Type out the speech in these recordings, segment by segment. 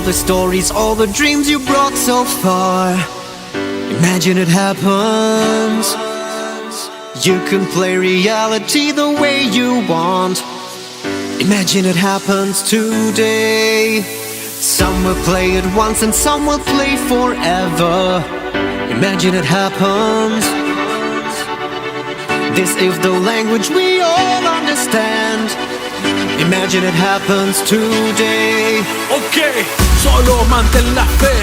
the stories, all the dreams you brought so far. Imagine it happens. You can play reality the way you want. Imagine it happens today. Some will play it once and some will play forever. Imagine it happens. This is the language we all understand. Imagine it happens today. Ok, solo mantén la fe,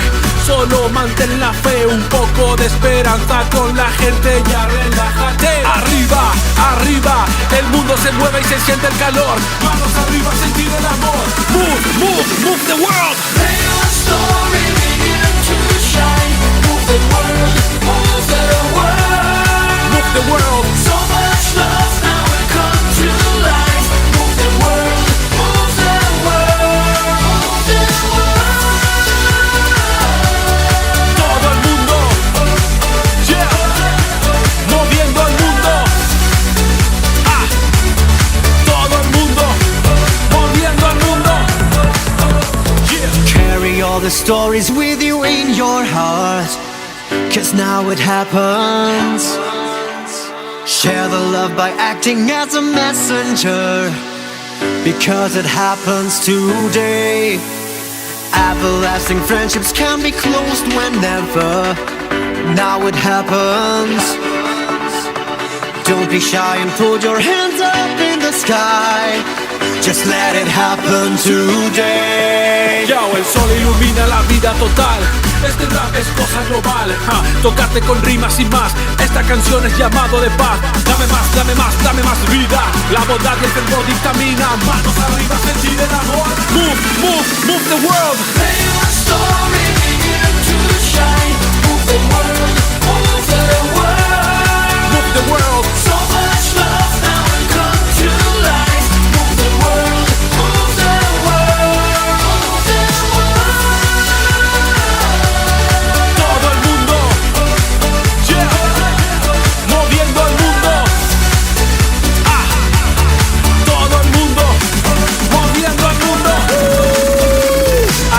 solo mantén la fe. Un poco de esperanza con la gente, ya relájate. Arriba, arriba, el mundo se mueve y se siente el calor. Manos arriba, sentir el amor. Move, move, move the world. Play your story, begin to shine. Move the world, move the world. Move the world. So much love now will come to life. Move the world, move the world, move the world. Todo el mundo, yeah, moviendo el mundo. Ah, todo el mundo, moviendo el mundo. Yeah. Carry all the stories with you in your heart, 'cause now it happens. Share the love by acting as a messenger, because it happens today. Everlasting friendships can be closed whenever. Now it happens. Don't be shy and put your hands up in the sky. Just let it happen today. Ya, el sol ilumina la vida total. Este rap es cosa global. Tocarte con rimas y más. Esta canción es llamado de paz. Dame más, dame más, dame más vida. La bondad y el fervor dictamina. Manos arriba, sentir el amor. Move, move, move the world. Play your story, begin to shine. Move the world, move the world. Move the world. So much love now will come to life. Move the world, move the world, move the world. Todo el mundo, yeah, moviendo el mundo. Ah, todo el mundo, moviendo el mundo.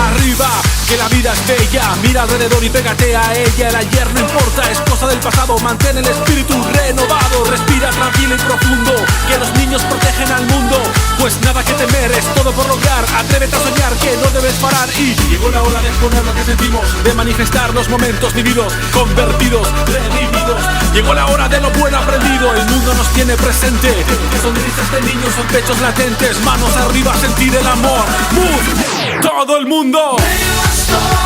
Arriba, que la vida es bella. Mira alrededor y pégate a ella. El ayer no importa, es cosa del pasado. Mantén el espíritu renovado. Respira tranquilo y profundo. Que los niños protegen al mundo. Pues nada que temer, es todo por lograr. Atrévete a soñar que no debes parar. Y llegó la hora de exponer lo que sentimos, de manifestar los momentos vividos, convertidos, redimidos. Llegó la hora de lo bueno aprendido. El mundo nos tiene presente. Que sonrisas de niños son pechos latentes. Manos arriba, sentir el amor. Move, todo el mundo. Play your story.